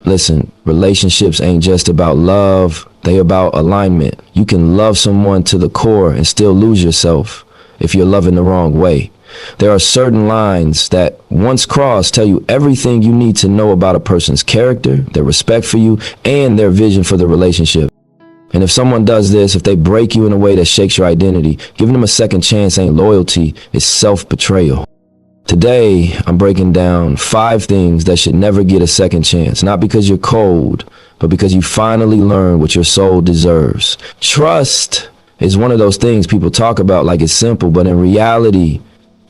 Listen, relationships ain't just about love, they about alignment. You can love someone to the core and still lose yourself if you're loving the wrong way. There are certain lines that, once crossed, tell you everything you need to know about a person's character, their respect for you, and their vision for the relationship. And if someone does this, if they break you in a way that shakes your identity, giving them a second chance ain't loyalty, it's self-betrayal. Today, I'm breaking down 5 things that should never get a second chance, not because you're cold, but because you finally learned what your soul deserves. Trust is one of those things people talk about like it's simple, but in reality,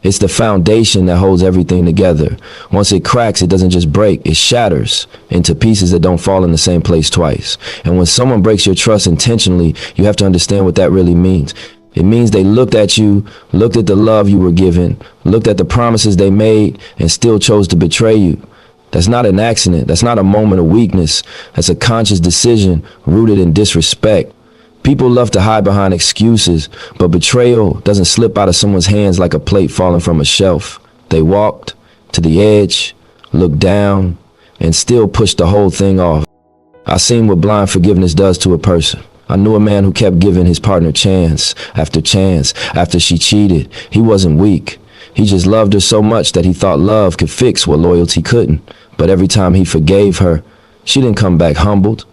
it's the foundation that holds everything together. Once it cracks, it doesn't just break, it shatters into pieces that don't fall in the same place twice. And when someone breaks your trust intentionally, you have to understand what that really means. It means they looked at you, looked at the love you were given, looked at the promises they made, and still chose to betray you. That's not an accident. That's not a moment of weakness. That's a conscious decision rooted in disrespect. People love to hide behind excuses, but betrayal doesn't slip out of someone's hands like a plate falling from a shelf. They walked to the edge, looked down, and still pushed the whole thing off. I've seen what blind forgiveness does to a person. I knew a man who kept giving his partner chance after she cheated. He wasn't weak. He just loved her so much that he thought love could fix what loyalty couldn't. But every time he forgave her, she didn't come back humbled.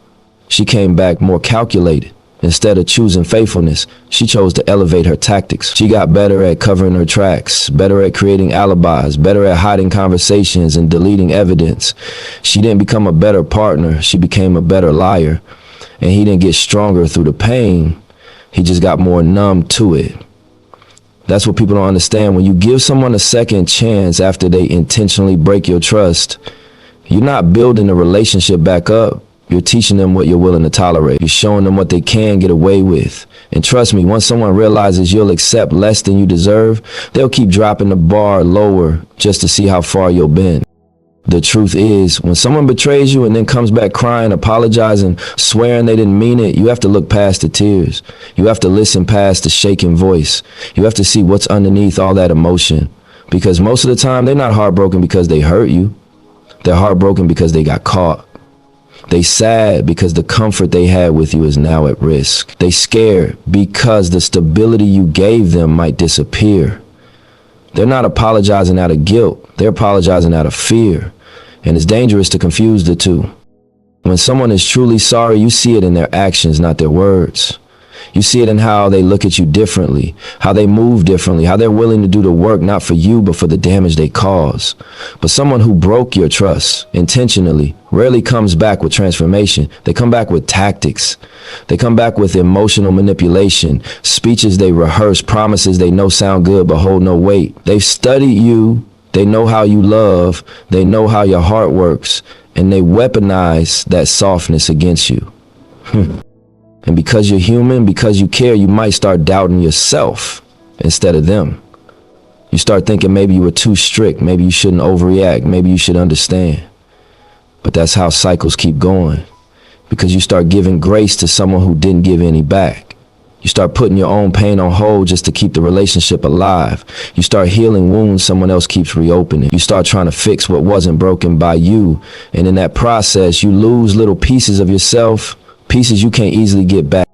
She came back more calculated. Instead of choosing faithfulness, she chose to elevate her tactics. She got better at covering her tracks, better at creating alibis, better at hiding conversations and deleting evidence. She didn't become a better partner. She became a better liar. And he didn't get stronger through the pain. He just got more numb to it. That's what people don't understand. When you give someone a second chance after they intentionally break your trust, you're not building the relationship back up. You're teaching them what you're willing to tolerate. You're showing them what they can get away with. And trust me, once someone realizes you'll accept less than you deserve, they'll keep dropping the bar lower just to see how far you'll bend. The truth is, when someone betrays you and then comes back crying, apologizing, swearing they didn't mean it, you have to look past the tears. You have to listen past the shaking voice. You have to see what's underneath all that emotion. Because most of the time, they're not heartbroken because they hurt you. They're heartbroken because they got caught. They sad because the comfort they had with you is now at risk. They scared because the stability you gave them might disappear. They're not apologizing out of guilt. They're apologizing out of fear. And it's dangerous to confuse the two. When someone is truly sorry, you see it in their actions, not their words. You see it in how they look at you differently, how they move differently, how they're willing to do the work, not for you, but for the damage they cause. But someone who broke your trust intentionally rarely comes back with transformation. They come back with tactics. They come back with emotional manipulation, speeches they rehearse, promises they know sound good but hold no weight. They've studied you. They know how you love. They know how your heart works. And they weaponize that softness against you. And because you're human, because you care, you might start doubting yourself instead of them. You start thinking maybe you were too strict. Maybe you shouldn't overreact. Maybe you should understand. But that's how cycles keep going. Because you start giving grace to someone who didn't give any back. You start putting your own pain on hold just to keep the relationship alive. You start healing wounds someone else keeps reopening. You start trying to fix what wasn't broken by you. And in that process, you lose little pieces of yourself, pieces you can't easily get back.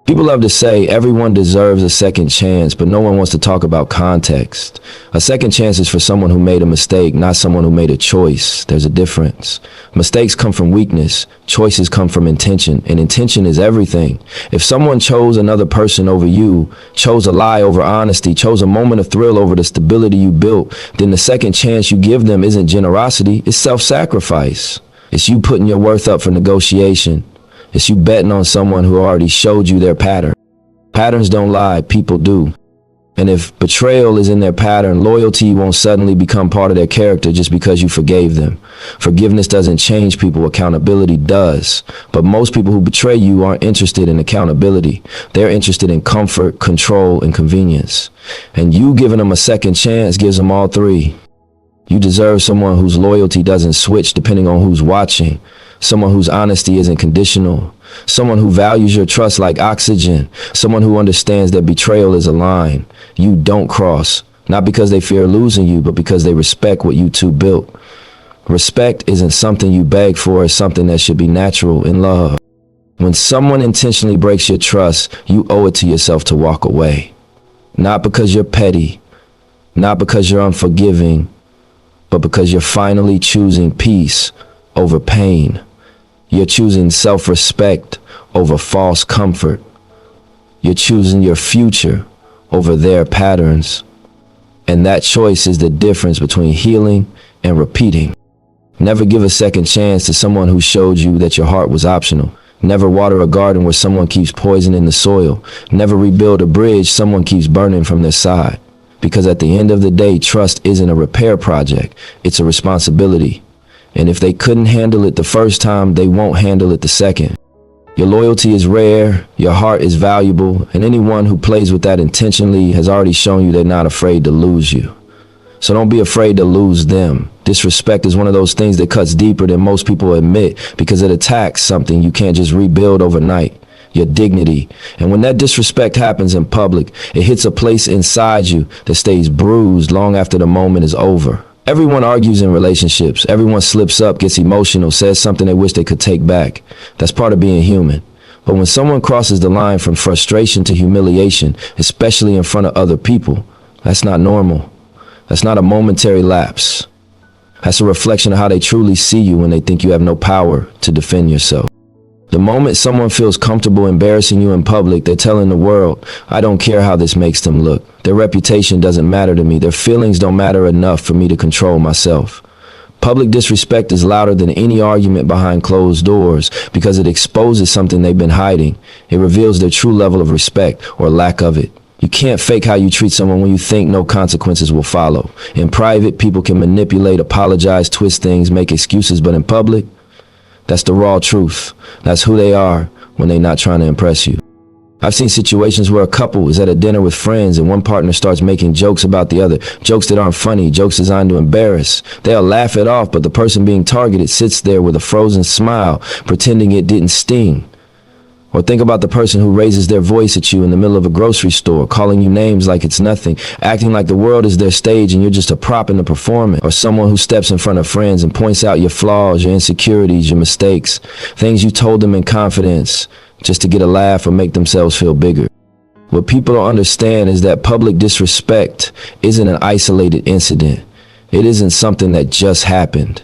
People love to say everyone deserves a second chance, but no one wants to talk about context. A second chance is for someone who made a mistake, not someone who made a choice. There's a difference. Mistakes come from weakness. Choices come from intention, and intention is everything. If someone chose another person over you, chose a lie over honesty, chose a moment of thrill over the stability you built, then the second chance you give them isn't generosity, it's self-sacrifice. It's you putting your worth up for negotiation. It's you betting on someone who already showed you their pattern. Patterns don't lie, people do. And if betrayal is in their pattern, loyalty won't suddenly become part of their character just because you forgave them. Forgiveness doesn't change people, accountability does. But most people who betray you aren't interested in accountability. They're interested in comfort, control, and convenience. And you giving them a second chance gives them all three. You deserve someone whose loyalty doesn't switch depending on who's watching. Someone whose honesty isn't conditional. Someone who values your trust like oxygen. Someone who understands that betrayal is a line you don't cross. Not because they fear losing you, but because they respect what you two built. Respect isn't something you beg for, it's something that should be natural in love. When someone intentionally breaks your trust, you owe it to yourself to walk away. Not because you're petty, not because you're unforgiving, but because you're finally choosing peace over pain. You're choosing self-respect over false comfort. You're choosing your future over their patterns. And that choice is the difference between healing and repeating. Never give a second chance to someone who showed you that your heart was optional. Never water a garden where someone keeps poisoning the soil. Never rebuild a bridge someone keeps burning from their side. Because at the end of the day, trust isn't a repair project, it's a responsibility. And if they couldn't handle it the first time, they won't handle it the second. Your loyalty is rare, your heart is valuable, and anyone who plays with that intentionally has already shown you they're not afraid to lose you. So don't be afraid to lose them. Disrespect is one of those things that cuts deeper than most people admit because it attacks something you can't just rebuild overnight. Your dignity. And when that disrespect happens in public, it hits a place inside you that stays bruised long after the moment is over. Everyone argues in relationships. Everyone slips up, gets emotional, says something they wish they could take back. That's part of being human. But when someone crosses the line from frustration to humiliation, especially in front of other people, that's not normal. That's not a momentary lapse. That's a reflection of how they truly see you when they think you have no power to defend yourself. The moment someone feels comfortable embarrassing you in public, they're telling the world, I don't care how this makes them look. Their reputation doesn't matter to me. Their feelings don't matter enough for me to control myself. Public disrespect is louder than any argument behind closed doors because it exposes something they've been hiding. It reveals their true level of respect or lack of it. You can't fake how you treat someone when you think no consequences will follow. In private, people can manipulate, apologize, twist things, make excuses, but in public, that's the raw truth. That's who they are when they're not trying to impress you. I've seen situations where a couple is at a dinner with friends and one partner starts making jokes about the other, jokes that aren't funny, jokes designed to embarrass. They'll laugh it off, but the person being targeted sits there with a frozen smile, pretending it didn't sting. Or think about the person who raises their voice at you in the middle of a grocery store, calling you names like it's nothing, acting like the world is their stage and you're just a prop in the performance. Or someone who steps in front of friends and points out your flaws, your insecurities, your mistakes, things you told them in confidence just to get a laugh or make themselves feel bigger. What people don't understand is that public disrespect isn't an isolated incident. It isn't something that just happened.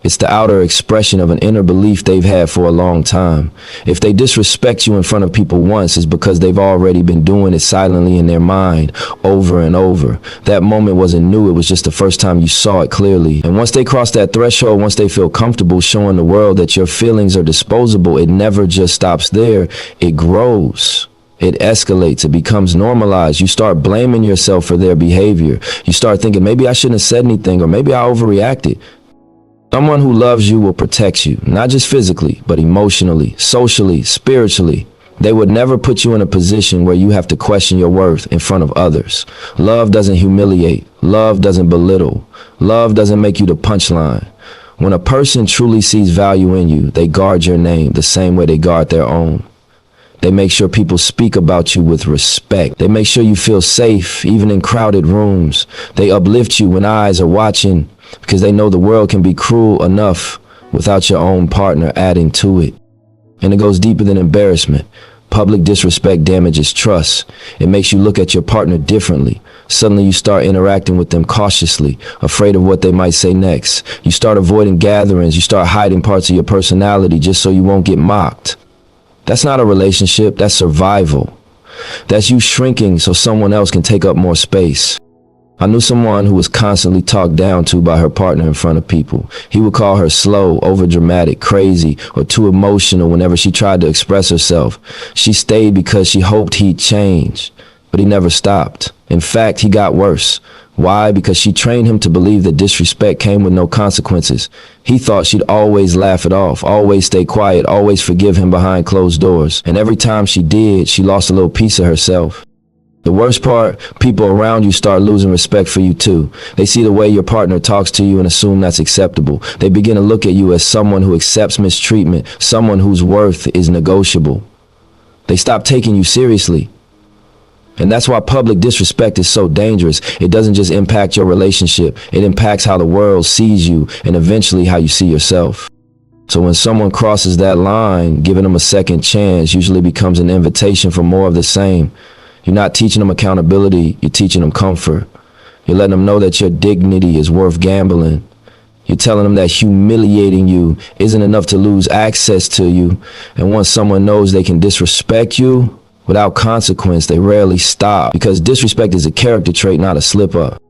It's the outer expression of an inner belief they've had for a long time. If they disrespect you in front of people once, it's because they've already been doing it silently in their mind over and over. That moment wasn't new, it was just the first time you saw it clearly. And once they cross that threshold, once they feel comfortable showing the world that your feelings are disposable, it never just stops there, it grows. It escalates, it becomes normalized. You start blaming yourself for their behavior. You start thinking, maybe I shouldn't have said anything, or maybe I overreacted. Someone who loves you will protect you, not just physically, but emotionally, socially, spiritually. They would never put you in a position where you have to question your worth in front of others. Love doesn't humiliate. Love doesn't belittle. Love doesn't make you the punchline. When a person truly sees value in you, they guard your name the same way they guard their own. They make sure people speak about you with respect. They make sure you feel safe, even in crowded rooms. They uplift you when eyes are watching, because they know the world can be cruel enough without your own partner adding to it. And it goes deeper than embarrassment. Public disrespect damages trust. It makes you look at your partner differently. Suddenly you start interacting with them cautiously, afraid of what they might say next. You start avoiding gatherings. You start hiding parts of your personality just so you won't get mocked. That's not a relationship, that's survival. That's you shrinking so someone else can take up more space. I knew someone who was constantly talked down to by her partner in front of people. He would call her slow, overdramatic, crazy, or too emotional whenever she tried to express herself. She stayed because she hoped he'd change, but he never stopped. In fact, he got worse. Why? Because she trained him to believe that disrespect came with no consequences. He thought she'd always laugh it off, always stay quiet, always forgive him behind closed doors. And every time she did, she lost a little piece of herself. The worst part, people around you start losing respect for you too. They see the way your partner talks to you and assume that's acceptable. They begin to look at you as someone who accepts mistreatment, someone whose worth is negotiable. They stop taking you seriously. And that's why public disrespect is so dangerous. It doesn't just impact your relationship. It impacts how the world sees you and eventually how you see yourself. So when someone crosses that line, giving them a second chance usually becomes an invitation for more of the same. You're not teaching them accountability, you're teaching them comfort. You're letting them know that your dignity is worth gambling. You're telling them that humiliating you isn't enough to lose access to you. And once someone knows they can disrespect you without consequence, they rarely stop, because disrespect is a character trait, not a slip-up.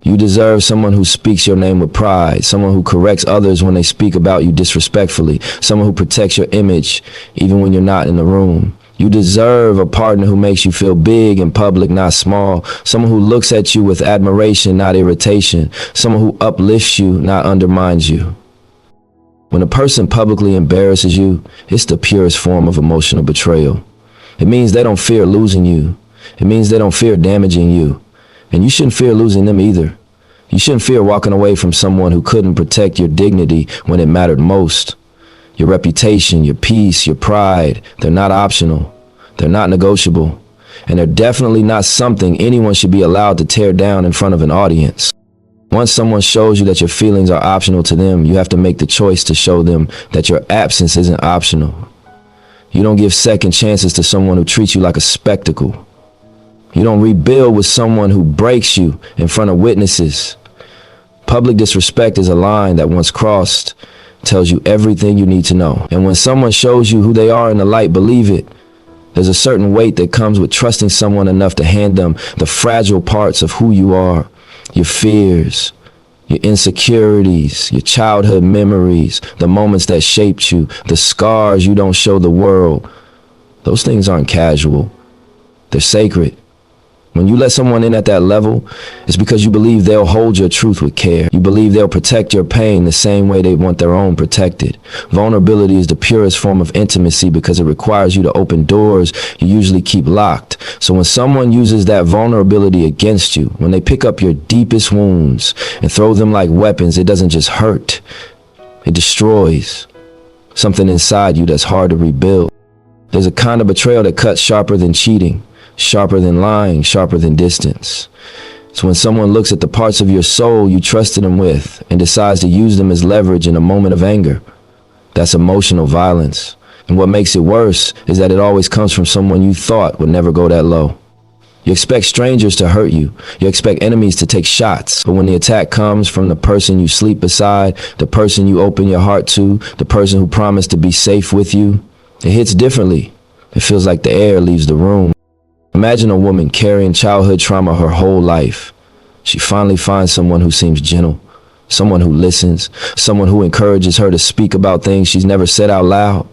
You deserve someone who speaks your name with pride, someone who corrects others when they speak about you disrespectfully, someone who protects your image even when you're not in the room. You deserve a partner who makes you feel big in public, not small, someone who looks at you with admiration, not irritation, someone who uplifts you, not undermines you. When a person publicly embarrasses you, it's the purest form of emotional betrayal. It means they don't fear losing you. It means they don't fear damaging you. And you shouldn't fear losing them either. You shouldn't fear walking away from someone who couldn't protect your dignity when it mattered most. Your reputation, your peace, your pride, they're not optional. They're not negotiable. And they're definitely not something anyone should be allowed to tear down in front of an audience. Once someone shows you that your feelings are optional to them, you have to make the choice to show them that your absence isn't optional. You don't give second chances to someone who treats you like a spectacle. You don't rebuild with someone who breaks you in front of witnesses. Public disrespect is a line that, once crossed, tells you everything you need to know. And when someone shows you who they are in the light, believe it. There's a certain weight that comes with trusting someone enough to hand them the fragile parts of who you are, your fears, your insecurities, your childhood memories, the moments that shaped you, the scars you don't show the world. Those things aren't casual. They're sacred. When you let someone in at that level, it's because you believe they'll hold your truth with care. You believe they'll protect your pain the same way they want their own protected. Vulnerability is the purest form of intimacy because it requires you to open doors you usually keep locked. So when someone uses that vulnerability against you, when they pick up your deepest wounds and throw them like weapons, it doesn't just hurt. It destroys something inside you that's hard to rebuild. There's a kind of betrayal that cuts sharper than cheating, sharper than lying, sharper than distance. It's when someone looks at the parts of your soul you trusted them with and decides to use them as leverage in a moment of anger. That's emotional violence. And what makes it worse is that it always comes from someone you thought would never go that low. You expect strangers to hurt you. You expect enemies to take shots. But when the attack comes from the person you sleep beside, the person you open your heart to, the person who promised to be safe with you, it hits differently. It feels like the air leaves the room. Imagine a woman carrying childhood trauma her whole life. She finally finds someone who seems gentle, someone who listens, someone who encourages her to speak about things she's never said out loud.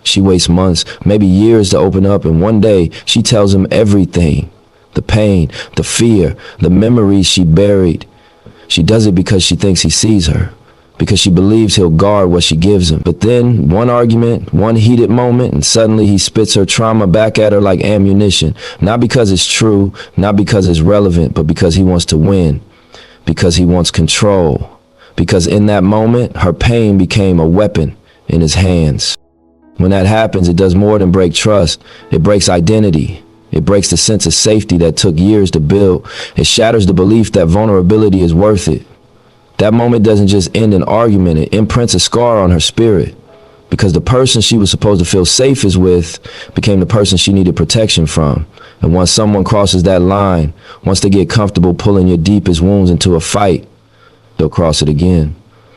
She waits months, maybe years to open up, and one day she tells him everything. The pain, the fear, the memories she buried. She does it because she thinks he sees her, because she believes he'll guard what she gives him. But then, one argument, one heated moment, and suddenly he spits her trauma back at her like ammunition. Not because it's true, not because it's relevant, but because he wants to win, because he wants control. Because in that moment, her pain became a weapon in his hands. When that happens, it does more than break trust. It breaks identity. It breaks the sense of safety that took years to build. It shatters the belief that vulnerability is worth it. That moment doesn't just end an argument, it imprints a scar on her spirit. Because the person she was supposed to feel safest with became the person she needed protection from. And once someone crosses that line, once they get comfortable pulling your deepest wounds into a fight, they'll cross it again.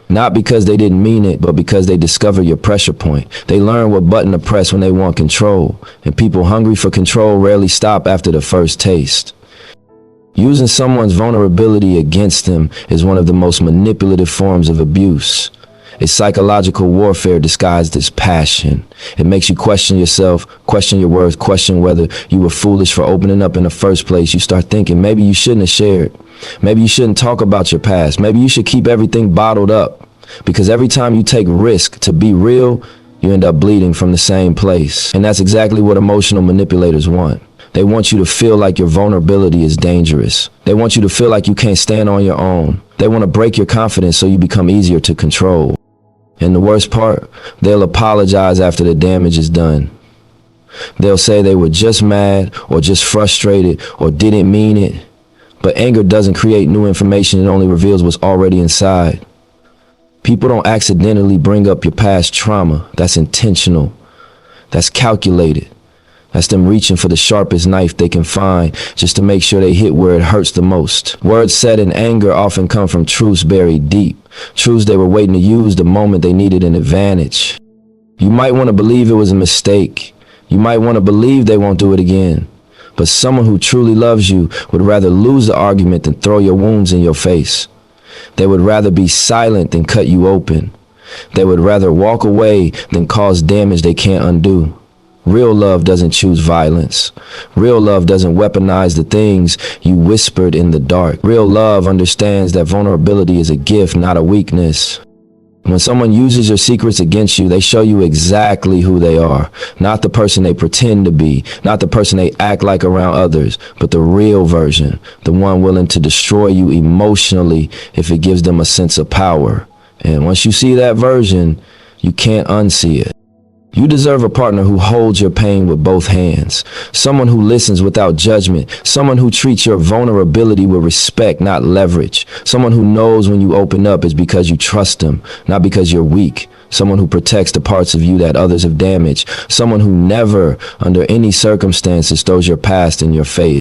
Not because they didn't mean it, but because they discover your pressure point. They learn what button to press when they want control. And people hungry for control rarely stop after the first taste. Using someone's vulnerability against them is one of the most manipulative forms of abuse. It's psychological warfare disguised as passion. It makes you question yourself, question your worth, question whether you were foolish for opening up in the first place. You start thinking maybe you shouldn't have shared. Maybe you shouldn't talk about your past. Maybe you should keep everything bottled up. Because every time you take risk to be real, you end up bleeding from the same place. And that's exactly what emotional manipulators want. They want you to feel like your vulnerability is dangerous. They want you to feel like you can't stand on your own. They want to break your confidence so you become easier to control. And the worst part, they'll apologize after the damage is done. They'll say they were just mad or just frustrated or didn't mean it. But anger doesn't create new information, it only reveals what's already inside. People don't accidentally bring up your past trauma. That's intentional. That's calculated. That's them reaching for the sharpest knife they can find just to make sure they hit where it hurts the most. Words said in anger often come from truths buried deep. Truths they were waiting to use the moment they needed an advantage. You might want to believe it was a mistake. You might want to believe they won't do it again. But someone who truly loves you would rather lose the argument than throw your wounds in your face. They would rather be silent than cut you open. They would rather walk away than cause damage they can't undo. Real love doesn't choose violence. Real love doesn't weaponize the things you whispered in the dark. Real love understands that vulnerability is a gift, not a weakness. When someone uses your secrets against you, they show you exactly who they are. Not the person they pretend to be, not the person they act like around others, but the real version, the one willing to destroy you emotionally if it gives them a sense of power. And once you see that version, you can't unsee it. You deserve a partner who holds your pain with both hands, someone who listens without judgment, someone who treats your vulnerability with respect, not leverage, someone who knows when you open up is because you trust them, not because you're weak, someone who protects the parts of you that others have damaged, someone who never, under any circumstances, throws your past in your face.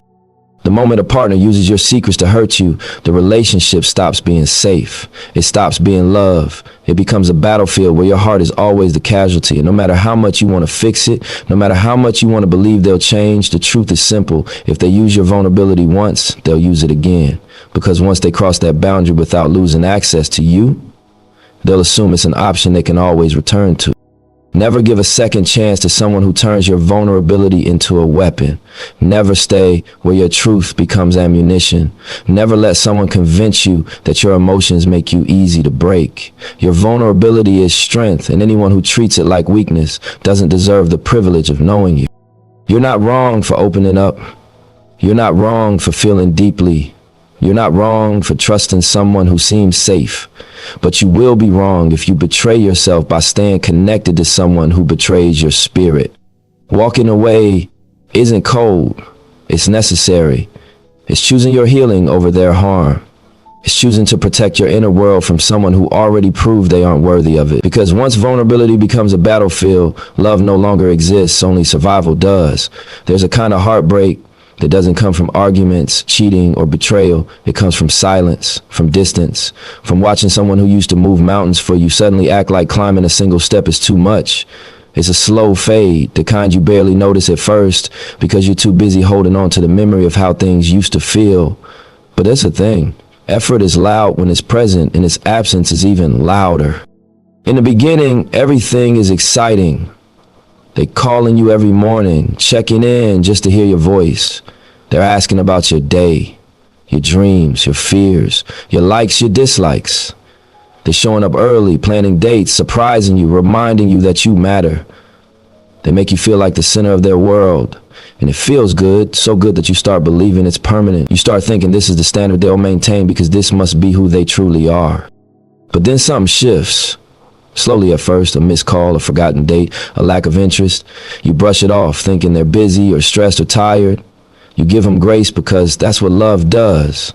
The moment a partner uses your secrets to hurt you, the relationship stops being safe. It stops being love. It becomes a battlefield where your heart is always the casualty. And no matter how much you want to fix it, no matter how much you want to believe they'll change, the truth is simple. If they use your vulnerability once, they'll use it again. Because once they cross that boundary without losing access to you, they'll assume it's an option they can always return to. Never give a second chance to someone who turns your vulnerability into a weapon. Never stay where your truth becomes ammunition. Never let someone convince you that your emotions make you easy to break. Your vulnerability is strength, and anyone who treats it like weakness doesn't deserve the privilege of knowing you. You're not wrong for opening up. You're not wrong for feeling deeply. You're not wrong for trusting someone who seems safe. But you will be wrong if you betray yourself by staying connected to someone who betrays your spirit. Walking away isn't cold. It's necessary. It's choosing your healing over their harm. It's choosing to protect your inner world from someone who already proved they aren't worthy of it. Because once vulnerability becomes a battlefield, love no longer exists, only survival does. There's a kind of heartbreak that doesn't come from arguments, cheating, or betrayal. It comes from silence, from distance, from watching someone who used to move mountains for you suddenly act like climbing a single step is too much. It's a slow fade, the kind you barely notice at first because you're too busy holding on to the memory of how things used to feel. But that's the thing. Effort is loud when it's present, and its absence is even louder. In the beginning, everything is exciting. They calling you every morning, checking in just to hear your voice. They're asking about your day, your dreams, your fears, your likes, your dislikes. They're showing up early, planning dates, surprising you, reminding you that you matter. They make you feel like the center of their world. And it feels good, so good that you start believing it's permanent. You start thinking this is the standard they'll maintain because this must be who they truly are. But then something shifts. Slowly at first, a missed call, a forgotten date, a lack of interest. You brush it off, thinking they're busy or stressed or tired. You give them grace because that's what love does.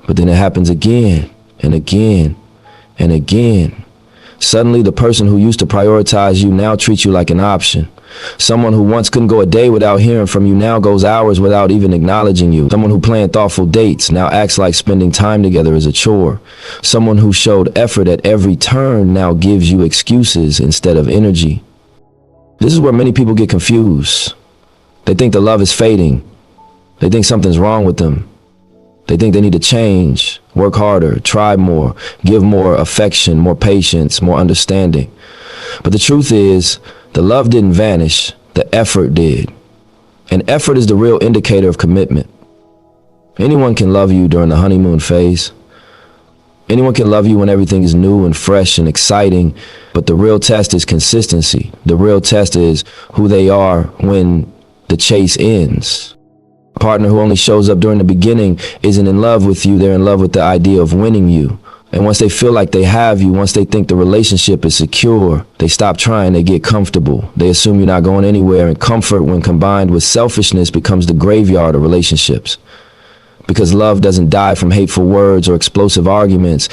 But then it happens again and again and again. Suddenly, the person who used to prioritize you now treats you like an option. Someone who once couldn't go a day without hearing from you now goes hours without even acknowledging you. Someone who planned thoughtful dates now acts like spending time together is a chore. Someone who showed effort at every turn now gives you excuses instead of energy. This is where many people get confused. They think the love is fading. They think something's wrong with them. They think they need to change, work harder, try more, give more affection, more patience, more understanding. But the truth is, the love didn't vanish, the effort did. And effort is the real indicator of commitment. Anyone can love you during the honeymoon phase. Anyone can love you when everything is new and fresh and exciting, but the real test is consistency. The real test is who they are when the chase ends. A partner who only shows up during the beginning isn't in love with you, they're in love with the idea of winning you. And once they feel like they have you, once they think the relationship is secure, they stop trying, they get comfortable. They assume you're not going anywhere, and comfort, when combined with selfishness, becomes the graveyard of relationships. Because love doesn't die from hateful words or explosive arguments.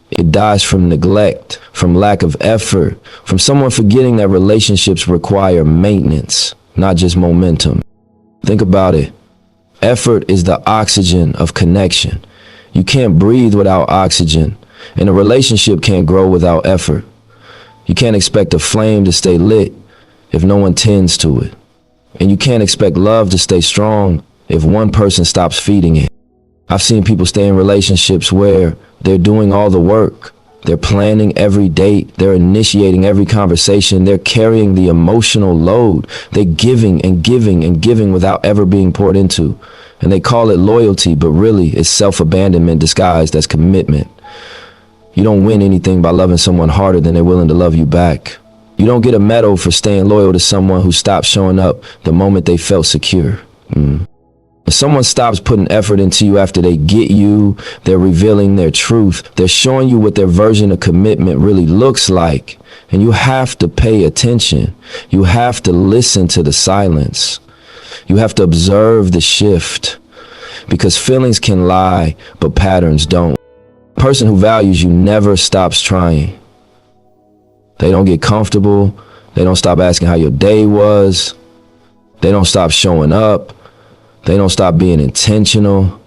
It dies from neglect, from lack of effort, from someone forgetting that relationships require maintenance, not just momentum. Think about it. Effort is the oxygen of connection. You can't breathe without oxygen, and a relationship can't grow without effort. You can't expect a flame to stay lit if no one tends to it. And you can't expect love to stay strong if one person stops feeding it. I've seen people stay in relationships where they're doing all the work. They're planning every date. They're initiating every conversation. They're carrying the emotional load. They're giving and giving and giving without ever being poured into. And they call it loyalty, but really it's self-abandonment disguised as commitment. You don't win anything by loving someone harder than they're willing to love you back. You don't get a medal for staying loyal to someone who stopped showing up the moment they felt secure. If someone stops putting effort into you after they get you, they're revealing their truth. They're showing you what their version of commitment really looks like. And you have to pay attention. You have to listen to the silence. You have to observe the shift. Because feelings can lie, but patterns don't. A person who values you never stops trying. They don't get comfortable. They don't stop asking how your day was. They don't stop showing up. They don't stop being intentional.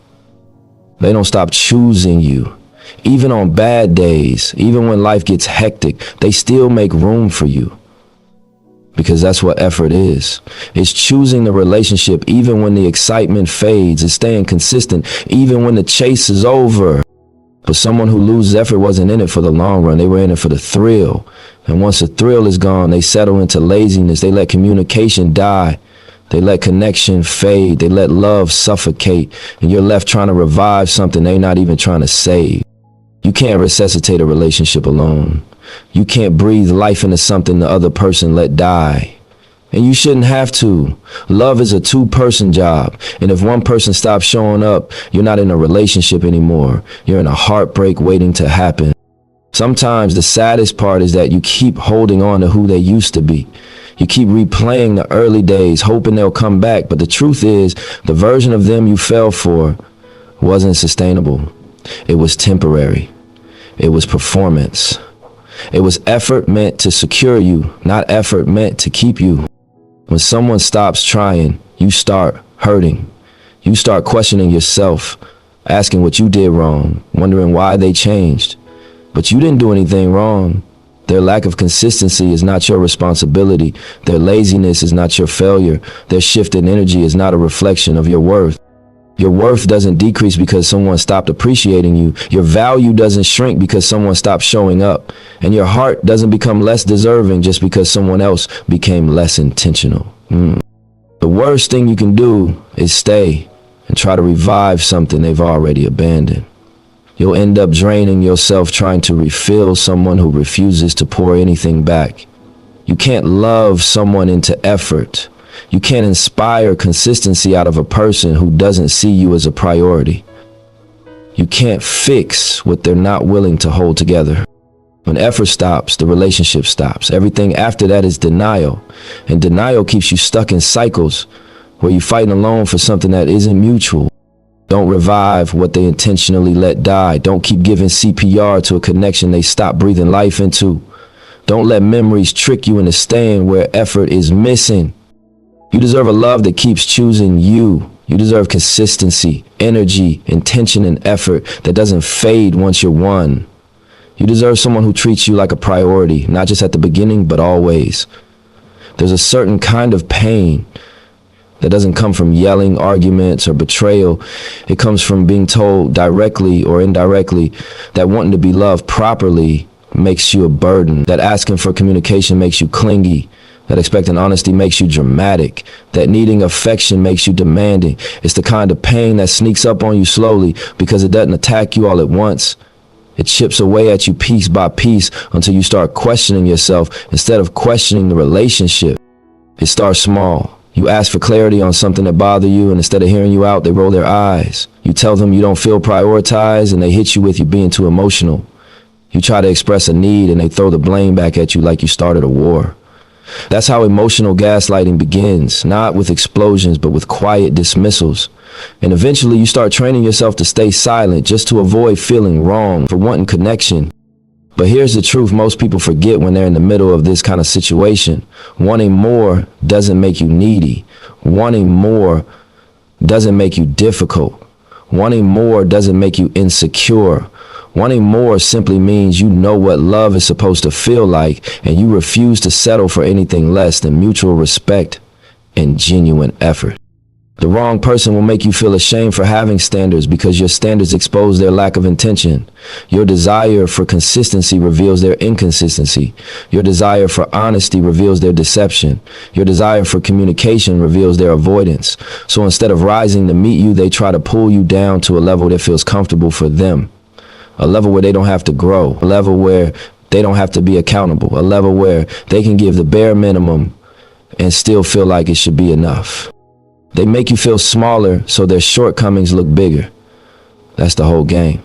They don't stop choosing you. Even on bad days, even when life gets hectic, they still make room for you. Because that's what effort is. It's choosing the relationship even when the excitement fades. It's staying consistent even when the chase is over. But someone who loses effort wasn't in it for the long run. They were in it for the thrill. And once the thrill is gone, they settle into laziness. They let communication die. They let connection fade. They let love suffocate. And you're left trying to revive something they're not even trying to save. You can't resuscitate a relationship alone. You can't breathe life into something the other person let die. And you shouldn't have to. Love is a two-person job. And if one person stops showing up, you're not in a relationship anymore. You're in a heartbreak waiting to happen. Sometimes the saddest part is that you keep holding on to who they used to be. You keep replaying the early days, hoping they'll come back. But the truth is, the version of them you fell for wasn't sustainable. It was temporary. It was performance. It was effort meant to secure you, not effort meant to keep you. When someone stops trying, you start hurting. You start questioning yourself, asking what you did wrong, wondering why they changed. But you didn't do anything wrong. Their lack of consistency is not your responsibility. Their laziness is not your failure. Their shift in energy is not a reflection of your worth. Your worth doesn't decrease because someone stopped appreciating you. Your value doesn't shrink because someone stopped showing up. And your heart doesn't become less deserving just because someone else became less intentional. The worst thing you can do is stay and try to revive something they've already abandoned. You'll end up draining yourself trying to refill someone who refuses to pour anything back. You can't love someone into effort. You can't inspire consistency out of a person who doesn't see you as a priority. You can't fix what they're not willing to hold together. When effort stops, the relationship stops. Everything after that is denial. And denial keeps you stuck in cycles where you're fighting alone for something that isn't mutual. Don't revive what they intentionally let die. Don't keep giving CPR to a connection they stopped breathing life into. Don't let memories trick you into staying where effort is missing. You deserve a love that keeps choosing you. You deserve consistency, energy, intention, and effort that doesn't fade once you're won. You deserve someone who treats you like a priority, not just at the beginning, but always. There's a certain kind of pain that doesn't come from yelling, arguments, or betrayal. It comes from being told directly or indirectly that wanting to be loved properly makes you a burden, that asking for communication makes you clingy, that expecting honesty makes you dramatic, that needing affection makes you demanding. It's the kind of pain that sneaks up on you slowly because it doesn't attack you all at once. It chips away at you piece by piece until you start questioning yourself instead of questioning the relationship. It starts small. You ask for clarity on something that bothers you, and instead of hearing you out, they roll their eyes. You tell them you don't feel prioritized, and they hit you with you being too emotional. You try to express a need and they throw the blame back at you like you started a war. That's how emotional gaslighting begins, not with explosions, but with quiet dismissals. And eventually you start training yourself to stay silent just to avoid feeling wrong for wanting connection. But here's the truth most people forget when they're in the middle of this kind of situation. Wanting more doesn't make you needy. Wanting more doesn't make you difficult. Wanting more doesn't make you insecure. Wanting more simply means you know what love is supposed to feel like, and you refuse to settle for anything less than mutual respect and genuine effort. The wrong person will make you feel ashamed for having standards because your standards expose their lack of intention. Your desire for consistency reveals their inconsistency. Your desire for honesty reveals their deception. Your desire for communication reveals their avoidance. So instead of rising to meet you, they try to pull you down to a level that feels comfortable for them. A level where they don't have to grow, a level where they don't have to be accountable, a level where they can give the bare minimum and still feel like it should be enough. They make you feel smaller so their shortcomings look bigger. That's the whole game.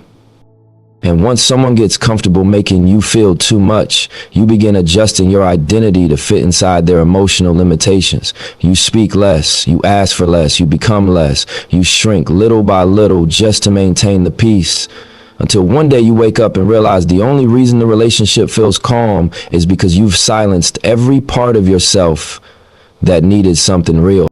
And once someone gets comfortable making you feel too much, you begin adjusting your identity to fit inside their emotional limitations. You speak less, you ask for less, you become less, you shrink little by little just to maintain the peace. Until one day you wake up and realize the only reason the relationship feels calm is because you've silenced every part of yourself that needed something real.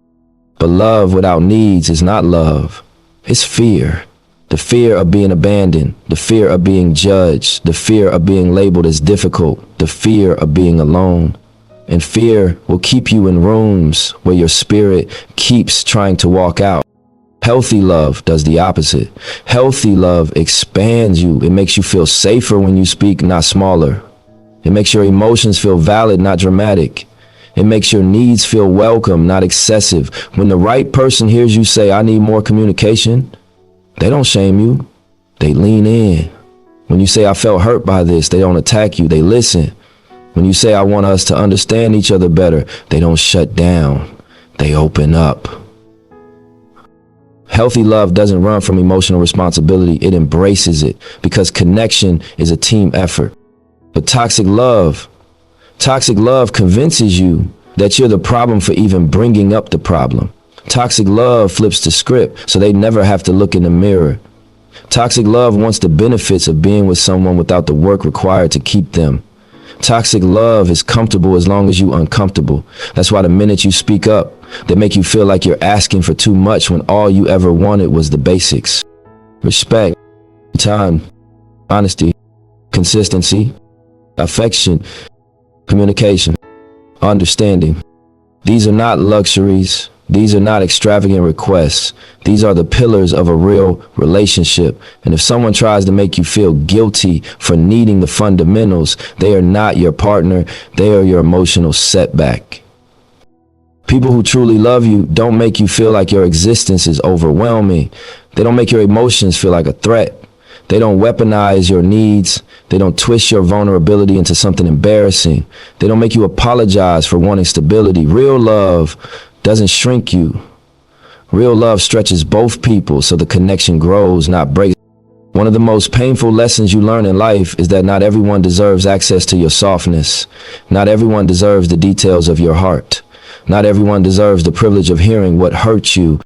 But love without needs is not love. It's fear. The fear of being abandoned, the fear of being judged, the fear of being labeled as difficult, the fear of being alone. And fear will keep you in rooms where your spirit keeps trying to walk out. Healthy love does the opposite. Healthy love expands you. It makes you feel safer when you speak, not smaller. It makes your emotions feel valid, not dramatic. It makes your needs feel welcome, not excessive. When the right person hears you say, I need more communication, they don't shame you. They lean in. When you say, I felt hurt by this, they don't attack you. They listen. When you say, I want us to understand each other better, they don't shut down. They open up. Healthy love doesn't run from emotional responsibility. It embraces it because connection is a team effort. But toxic love convinces you that you're the problem for even bringing up the problem. Toxic love flips the script so they never have to look in the mirror. Toxic love wants the benefits of being with someone without the work required to keep them. Toxic love is comfortable as long as you're uncomfortable. That's why the minute you speak up, they make you feel like you're asking for too much when all you ever wanted was the basics. Respect, time, honesty, consistency, affection, communication, understanding. These are not luxuries. These are not extravagant requests. These are the pillars of a real relationship. And if someone tries to make you feel guilty for needing the fundamentals, they are not your partner. They are your emotional setback. People who truly love you don't make you feel like your existence is overwhelming. They don't make your emotions feel like a threat. They don't weaponize your needs. They don't twist your vulnerability into something embarrassing. They don't make you apologize for wanting stability. Real love doesn't shrink you. Real love stretches both people so the connection grows, not breaks. One of the most painful lessons you learn in life is that not everyone deserves access to your softness. Not everyone deserves the details of your heart. Not everyone deserves the privilege of hearing what hurt you.